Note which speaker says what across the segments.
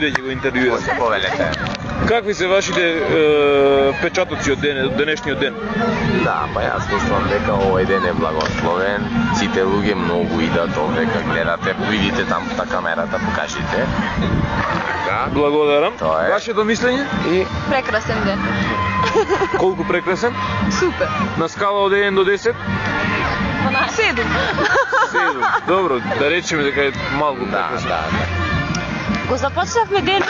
Speaker 1: да ги го интервјуирам.
Speaker 2: Повелете.
Speaker 1: Какви се вашите впечатоци од денешниот ден?
Speaker 2: Да, па јас мислам дека овој ден е благословен. Сите луѓе многу идат овде, кога гледате, видите таму на камерата, покажите. Да.
Speaker 1: Благодарам.
Speaker 2: Тоа е.
Speaker 1: Вашето мислење?
Speaker 2: И
Speaker 3: Прекрасен ден.
Speaker 1: Колку прекрасен?
Speaker 3: Супер.
Speaker 1: На скала од 1 до 10?
Speaker 3: 7.
Speaker 1: 7. Добро, да речеме дека е малку
Speaker 2: да,
Speaker 1: прекрасен.
Speaker 2: да.
Speaker 3: Го започнавме ден.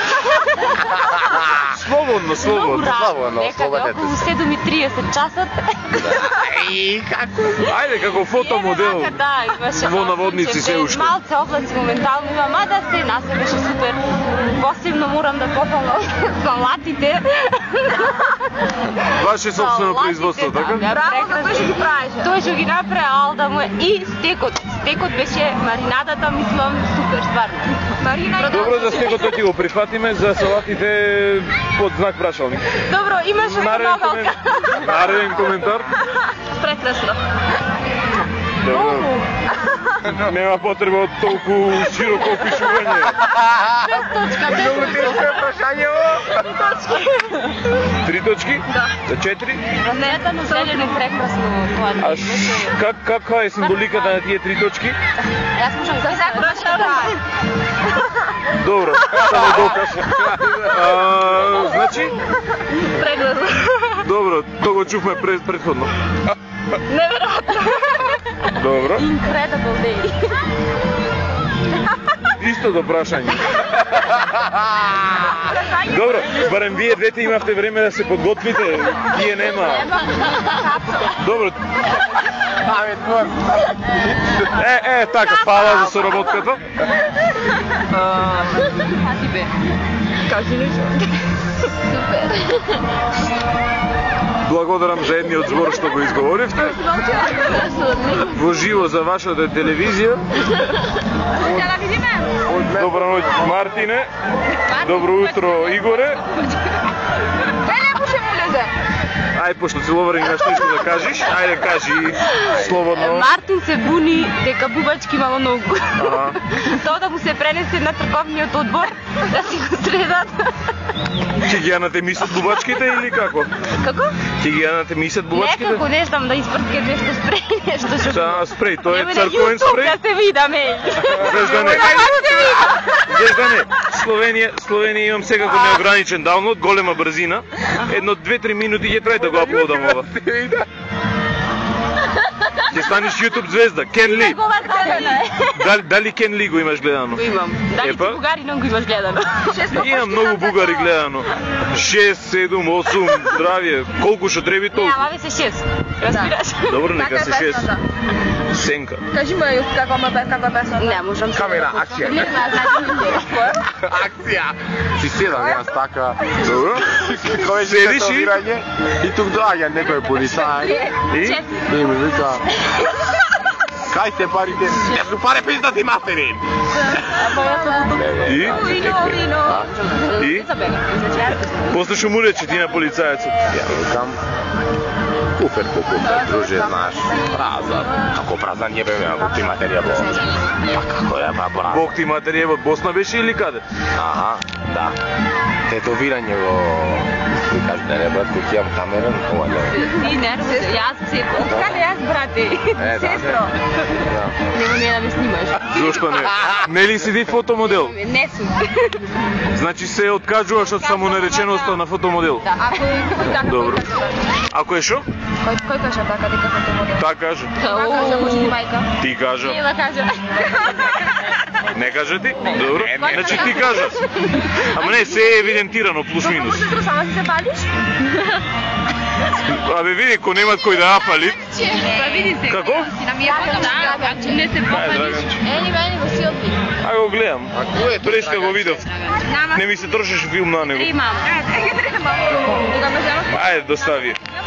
Speaker 1: Слободно, слободно.
Speaker 2: Слободно,
Speaker 3: Некаде
Speaker 2: слободете
Speaker 3: околу 7:30 часот.
Speaker 2: И како?
Speaker 1: Ајде, како фотомодел.
Speaker 3: Да, имаше
Speaker 1: во наводници се уште.
Speaker 3: Малце облаци моментално има, мада се нас беше супер. Посебно морам да пофалам салатите.
Speaker 1: Ваше собствено производство, така?
Speaker 3: Браво за тој што ги правеше. Тој што ги направи алда му и стекот. Стекот беше маринадата, мислам, супер, стварно. Марина и
Speaker 1: Добро за стекот ти го прифатиме, за салатите под знак прашалник.
Speaker 3: Добро, имаше помогалка.
Speaker 1: Нареден коментар.
Speaker 3: Прекрасно.
Speaker 1: Добро. Нема потреба од толку широко опишување.
Speaker 2: Многу тешко е прашањево.
Speaker 1: 3 точки?
Speaker 3: Да.
Speaker 1: За 4?
Speaker 3: Разлетано зелено прекрасно тоа.
Speaker 1: Каква е символиката на тие 3 точки?
Speaker 3: Јас можам да се прашам.
Speaker 1: Добро, само доказ. Значи?
Speaker 3: Прегласно.
Speaker 1: Добро, тоа го чувме предходно.
Speaker 3: Неверојатно.
Speaker 1: Добро.
Speaker 3: Incredible day.
Speaker 1: Истото прашање. Добро, барем вие двете имавте време да се подготвите, тие нема. Добро. Така, фала за соработката.
Speaker 3: А ти бе? Кажи нешто. Супер.
Speaker 1: Благодарам за едниот збор што го изговоривте. Во живо за вашата телевизија. Добра ноќ, Мартине. Добро утро, Игоре. Ај, пошто целовари имаш нешто да кажеш, ајде кажи слободно.
Speaker 3: Мартин се буни дека бубачки мало многу. Тоа да му се пренесе на трговниот одбор, да си го средат.
Speaker 1: Ќе ги јанате мисат бубачките или како?
Speaker 3: Како?
Speaker 1: Ќе ги јанате мисат бубачките?
Speaker 3: Некако, не знам, да испрске нешто спреј, нешто што...
Speaker 1: Да, спреј, тоа е црковен спреј.
Speaker 3: Да се видаме.
Speaker 1: Зашто не? Зашто не? Словенија имам секако неограничен даунлод, голема брзина. Едно 2-3 минути ќе трае да го аплодам ова. Ќе станеш YouTube звезда, Кен Ли. Дали Кен Ли го имаш гледано?
Speaker 3: Го имам. Дали ти бугаринон го имаш гледано?
Speaker 1: Имам многу бугари гледано. 6, 7, 8, здравје. Колку што треби толку.
Speaker 3: Не, ама ве се 6. Разбираш?
Speaker 1: Добро, нека се 6. Сенка.
Speaker 3: Кажи ме јас каква песна. Не, можам.
Speaker 2: Камера, акција. Акција. Си седам јас така.
Speaker 1: Добро. Седиш и...
Speaker 2: И тук доаѓа некој полицај. И ми вика... Кај сте парите? Не су пари пиздати матери!
Speaker 1: И? И? После што му рече ти на полицајецот?
Speaker 2: Ја викам... Куфер по куфер, друже, знаеш, празан. Како празан не бе, Бог ти материја во... Па како е, ба празан.
Speaker 1: Бог ти материја во Босна беше или каде?
Speaker 2: Аха, да. Тетовирање во... Ти кажи, не брат, кој ќе имам камера, ова не.
Speaker 3: Ти не, јас се... Каде јас, брате? Сестро. Нема не да ме снимаш.
Speaker 1: Зошто не? Не ли си ти фотомодел?
Speaker 3: Не сум.
Speaker 1: Значи се откажуваш од самонареченоста на фотомодел?
Speaker 3: Да, ако е така.
Speaker 1: Добро. Ако е шо?
Speaker 3: Кој кажа така дека фотомодел?
Speaker 1: Така кажа.
Speaker 3: Така кажа, може ти мајка.
Speaker 1: Ти кажа.
Speaker 3: Не да кажа.
Speaker 1: Не кажа ти? Добро. Значи ти кажа. Ама не, се е евидентирано, плюс минус.
Speaker 3: Може сама си се палиш?
Speaker 1: Абе види, ко немат кој да апали.
Speaker 3: Па видите.
Speaker 1: Како?
Speaker 3: Си нам ја фотом, да, не се попалиш. Ени, го силби.
Speaker 1: Ај го гледам. Преска го видов. Не ми се трошеше филм на него.
Speaker 3: Имам.
Speaker 1: Ајде, достави.